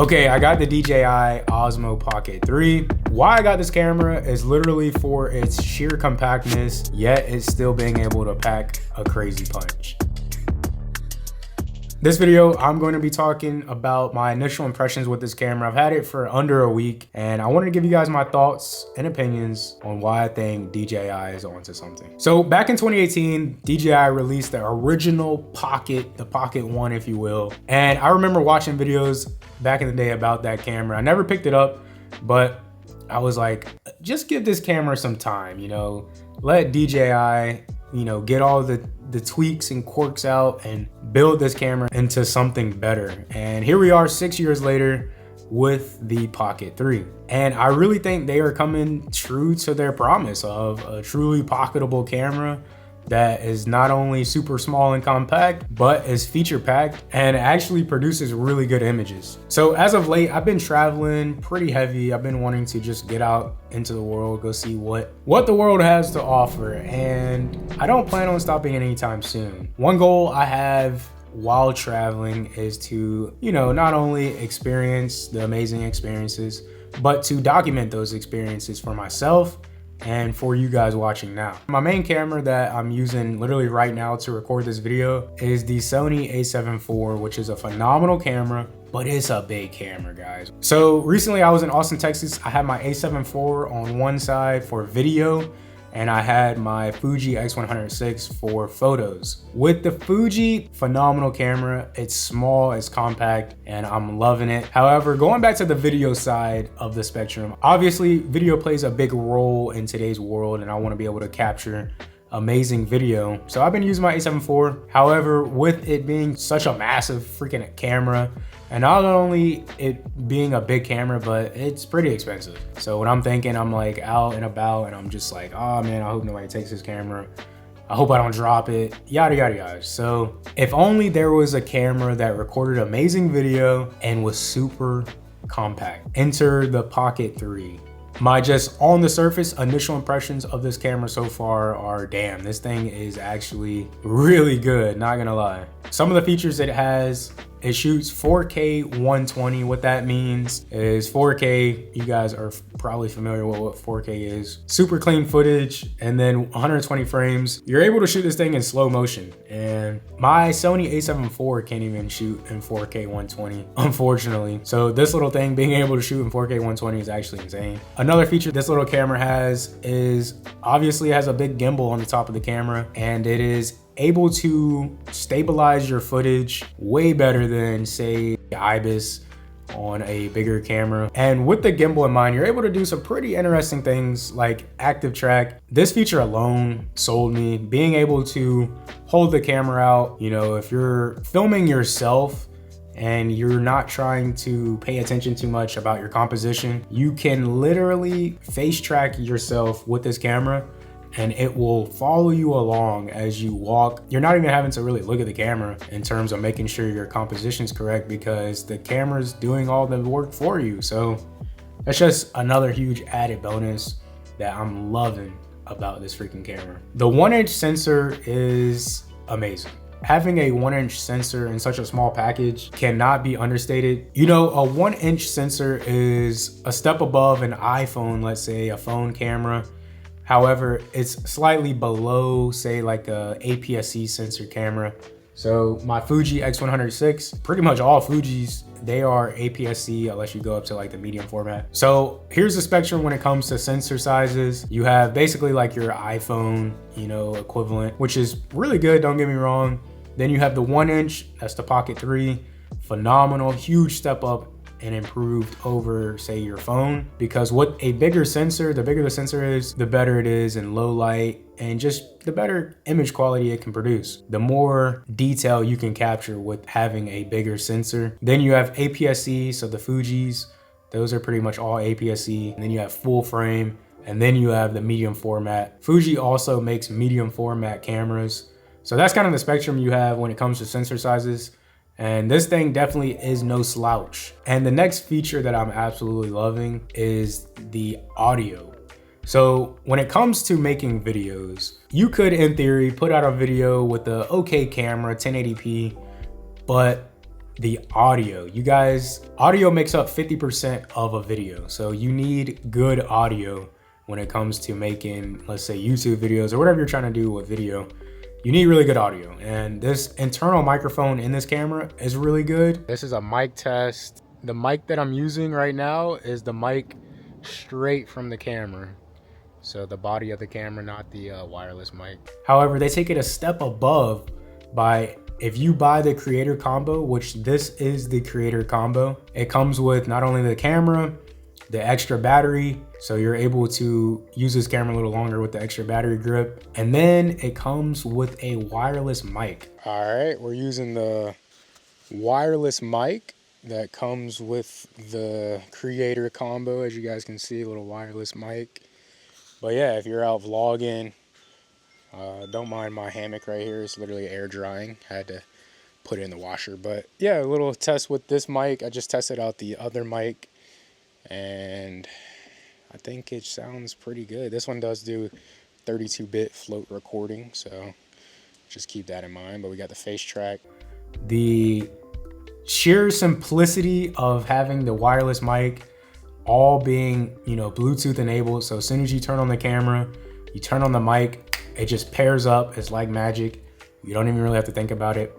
Okay, I got the DJI Osmo Pocket 3. Why I got this camera is literally for its sheer compactness, yet it's still being able to pack a crazy punch. This video, I'm going to be talking about my initial impressions with this camera. I've had it for under a week, and I wanted to give you guys my thoughts and opinions on why I think DJI is onto something. So back in 2018, DJI released the original Pocket, the Pocket 1, if you will. And I remember watching videos back in the day about that camera. I never picked it up, but I was like, just give this camera some time, let DJI, get all the tweaks and quirks out and build this camera into something better. And here we are 6 years later with the Pocket 3. And I really think they are coming true to their promise of a truly pocketable camera that is not only super small and compact, but is feature packed and actually produces really good images. So as of late, I've been traveling pretty heavy. I've been wanting to just get out into the world, go see what the world has to offer. And I don't plan on stopping anytime soon. One goal I have while traveling is to, not only experience the amazing experiences, but to document those experiences for myself and for you guys watching now. My main camera that I'm using literally right now to record this video is the Sony a7 IV, which is a phenomenal camera, but it's a big camera, guys. So recently I was in Austin, Texas. I had my a7 IV on one side for video, and I had my Fuji X100VI for photos. With the Fuji, phenomenal camera. It's small, it's compact, and I'm loving it. However, going back to the video side of the spectrum, obviously video plays a big role in today's world, and I wanna be able to capture amazing video. So I've been using my a7 IV. However, with it being such a massive freaking camera, and not only it being a big camera, but it's pretty expensive. So when I'm thinking, I'm like out and about and I'm just like, oh man, I hope nobody takes this camera. I hope I don't drop it, yada, yada, yada. So if only there was a camera that recorded amazing video and was super compact. Enter the Pocket 3. My just on the surface initial impressions of this camera so far are, damn, this thing is actually really good, not gonna lie. Some of the features it has, it shoots 4K 120. What that means is 4K, you guys are probably familiar with what 4K is. Super clean footage, and then 120 frames. You're able to shoot this thing in slow motion. And my Sony a7 IV can't even shoot in 4K 120, unfortunately. So this little thing being able to shoot in 4K 120 is actually insane. Another feature this little camera has is, obviously it has a big gimbal on the top of the camera, and it is able to stabilize your footage way better than, say, IBIS on a bigger camera. And with the gimbal in mind, you're able to do some pretty interesting things like active track. This feature alone sold me. Being able to hold the camera out, if you're filming yourself and you're not trying to pay attention too much about your composition, you can literally face track yourself with this camera, and it will follow you along as you walk. You're not even having to really look at the camera in terms of making sure your composition's correct, because the camera's doing all the work for you. So that's just another huge added bonus that I'm loving about this freaking camera. The 1-inch sensor is amazing. Having a 1-inch sensor in such a small package cannot be understated. A 1-inch sensor is a step above an iPhone, let's say a phone camera. However, it's slightly below, say, like a APS-C sensor camera. So my Fuji X100VI, pretty much all Fujis, they are APS-C unless you go up to like the medium format. So here's the spectrum when it comes to sensor sizes. You have basically like your iPhone, equivalent, which is really good, don't get me wrong. Then you have the 1-inch, that's the Pocket 3, phenomenal, huge step up and improved over, say, your phone, because with a bigger sensor, the bigger the sensor is, the better it is in low light and just the better image quality it can produce. The more detail you can capture with having a bigger sensor. Then you have APS-C, so the Fujis, those are pretty much all APS-C. And then you have full frame, and then you have the medium format. Fuji also makes medium format cameras. So that's kind of the spectrum you have when it comes to sensor sizes. And this thing definitely is no slouch. And the next feature that I'm absolutely loving is the audio. So when it comes to making videos, you could, in theory, put out a video with the okay camera, 1080p, but the audio. You guys, audio makes up 50% of a video. So you need good audio when it comes to making, let's say, YouTube videos or whatever you're trying to do with video. You need really good audio. And this internal microphone in this camera is really good. This is a mic test. The mic that I'm using right now is the mic straight from the camera. So the body of the camera, not the wireless mic. However, they take it a step above by, if you buy the creator combo, which this is the creator combo, it comes with not only the camera, the extra battery, so you're able to use this camera a little longer with the extra battery grip, and then it comes with a wireless mic. All right, we're using the wireless mic that comes with the creator combo. As you guys can see, a little wireless mic. But yeah, if you're out vlogging, don't mind my hammock right here. It's literally air drying. I had to put it in the washer. But yeah, a little test with this mic. I just tested out the other mic, and I think it sounds pretty good. This one does do 32-bit float recording, so just keep that in mind. But we got the face track. The sheer simplicity of having the wireless mic all being, you know, Bluetooth enabled. So as soon as you turn on the camera, you turn on the mic, it just pairs up. It's like magic. You don't even really have to think about it.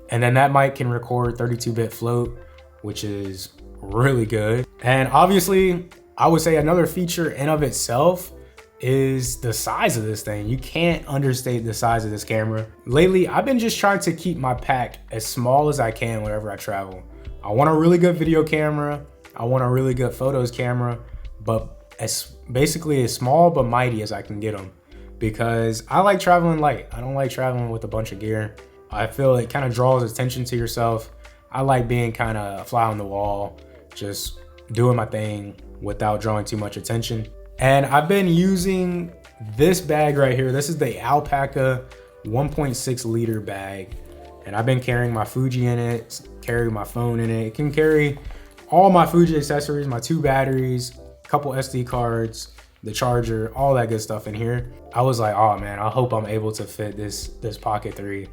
And then that mic can record 32-bit float, which is really good. And obviously, I would say another feature in of itself is the size of this thing. You can't understate the size of this camera. Lately, I've been just trying to keep my pack as small as I can wherever I travel. I want a really good video camera. I want a really good photos camera, but basically as small but mighty as I can get them, because I like traveling light. I don't like traveling with a bunch of gear. I feel it kind of draws attention to yourself. I like being kind of a fly on the wall, just doing my thing without drawing too much attention. And I've been using this bag right here. This is the Alpaca 1.6 liter bag. And I've been carrying my Fuji in it, carrying my phone in it. It can carry all my Fuji accessories, my 2 batteries, a couple SD cards, the charger, all that good stuff in here. I was like, oh man, I hope I'm able to fit this Pocket 3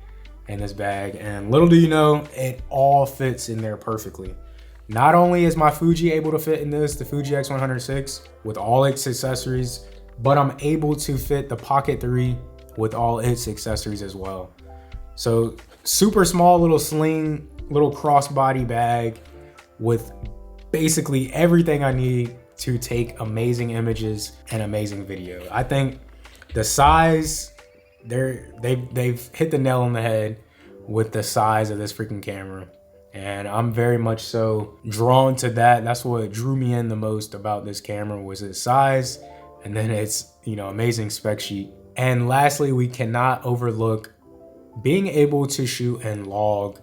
in this bag. And little do you know, it all fits in there perfectly. Not only is my Fuji able to fit in this, the Fuji X100VI with all its accessories, but I'm able to fit the Pocket 3 with all its accessories as well. So super small little sling, little crossbody bag with basically everything I need to take amazing images and amazing video. I think the size, they've hit the nail on the head with the size of this freaking camera. And I'm very much so drawn to that. That's what drew me in the most about this camera, was its size, and then its, you know, amazing spec sheet. And lastly, we cannot overlook being able to shoot and log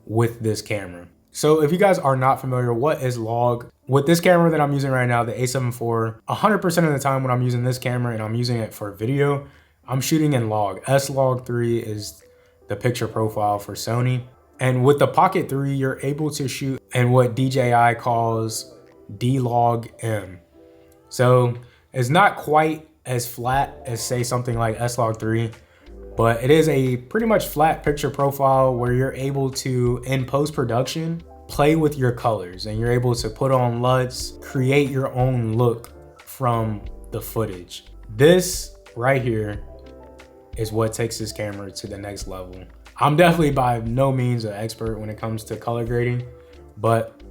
with this camera. So if you guys are not familiar, what is log? With this camera that I'm using right now, the A7 IV, 100% of the time when I'm using this camera and I'm using it for video, I'm shooting in log. S-Log3 is the picture profile for Sony. And with the Pocket 3, you're able to shoot in what DJI calls D-Log-M. So it's not quite as flat as, say, something like S-Log3, but it is a pretty much flat picture profile where you're able to, in post-production, play with your colors, and you're able to put on LUTs, create your own look from the footage. This right here is what takes this camera to the next level. I'm definitely by no means an expert when it comes to color grading, but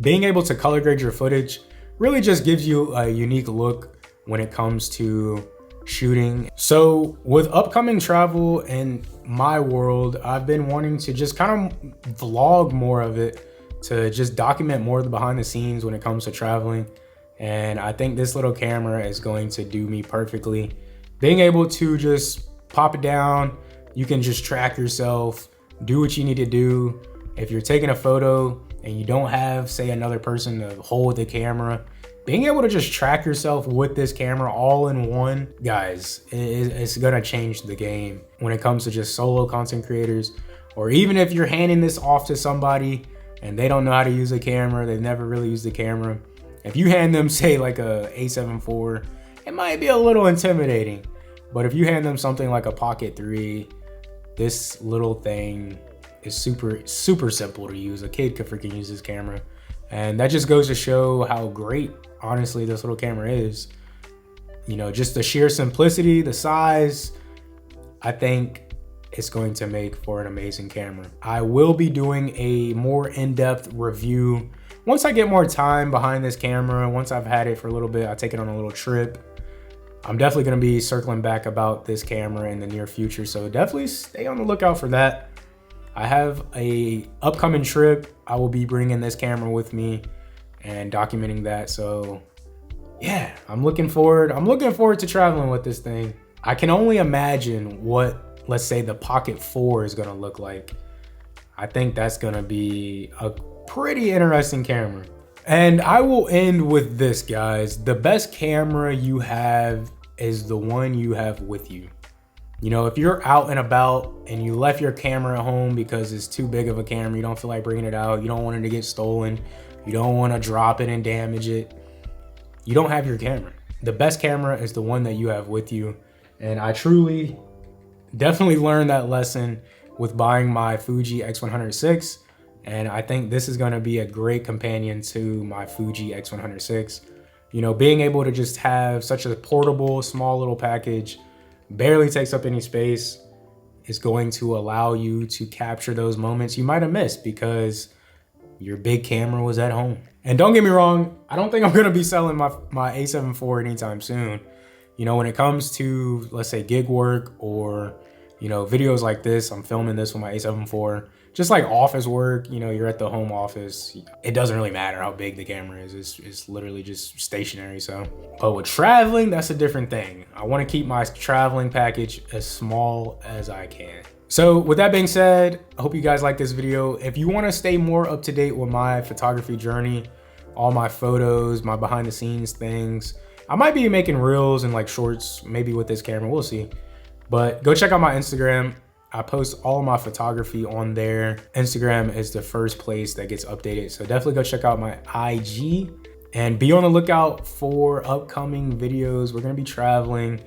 being able to color grade your footage really just gives you a unique look when it comes to shooting. So with upcoming travel in my world, I've been wanting to just kind of vlog more of it, to just document more of the behind the scenes when it comes to traveling. And I think this little camera is going to do me perfectly. Being able to just pop it down, you can just track yourself, do what you need to do. If you're taking a photo and you don't have, say, another person to hold the camera, being able to just track yourself with this camera all in one, guys, it's gonna change the game when it comes to just solo content creators. Or even if you're handing this off to somebody and they don't know how to use a camera, they've never really used a camera. If you hand them, say, like a A7 IV, it might be a little intimidating. But if you hand them something like a Pocket 3, this little thing is super simple to use. A kid could freaking use this camera. And that just goes to show how great, honestly, this little camera is. You know, just the sheer simplicity, the size, I think it's going to make for an amazing camera. I will be doing a more in-depth review once I get more time behind this camera. Once I've had it for a little bit, I'll take it on a little trip. I'm definitely gonna be circling back about this camera in the near future, so definitely stay on the lookout for that. I have a upcoming trip. I will be bringing this camera with me and documenting that. So yeah, I'm looking forward to traveling with this thing. I can only imagine what, let's say, the Pocket 4 is gonna look like. I think that's gonna be a pretty interesting camera. And I will end with this, guys. The best camera you have is the one you have with you. You know, if you're out and about and you left your camera at home because it's too big of a camera, you don't feel like bringing it out, you don't want it to get stolen, you don't want to drop it and damage it, you don't have your camera. The best camera is the one that you have with you. And I truly, definitely learned that lesson with buying my Fuji X100VI. And I think this is gonna be a great companion to my Fuji X100VI. You know, being able to just have such a portable, small little package, barely takes up any space, is going to allow you to capture those moments you might have missed because your big camera was at home. And don't get me wrong, I don't think I'm gonna be selling my A7 IV anytime soon. You know, when it comes to, let's say, gig work or, you know, videos like this, I'm filming this with my A7 IV, just like office work, you know, you're at the home office, it doesn't really matter how big the camera is. It's literally just stationary. So, but with traveling, that's a different thing. I want to keep my traveling package as small as I can. So with that being said, I hope you guys like this video. If you want to stay more up to date with my photography journey, all my photos, my behind the scenes things, I might be making reels and like shorts, maybe with this camera, we'll see. But go check out my Instagram. I post all my photography on there. Instagram is the first place that gets updated. So definitely go check out my IG and be on the lookout for upcoming videos. We're gonna be traveling.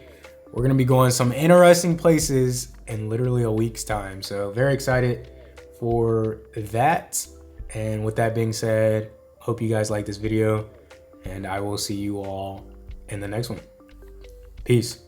We're gonna be going some interesting places in literally a week's time. So very excited for that. And with that being said, hope you guys like this video and I will see you all in the next one. Peace.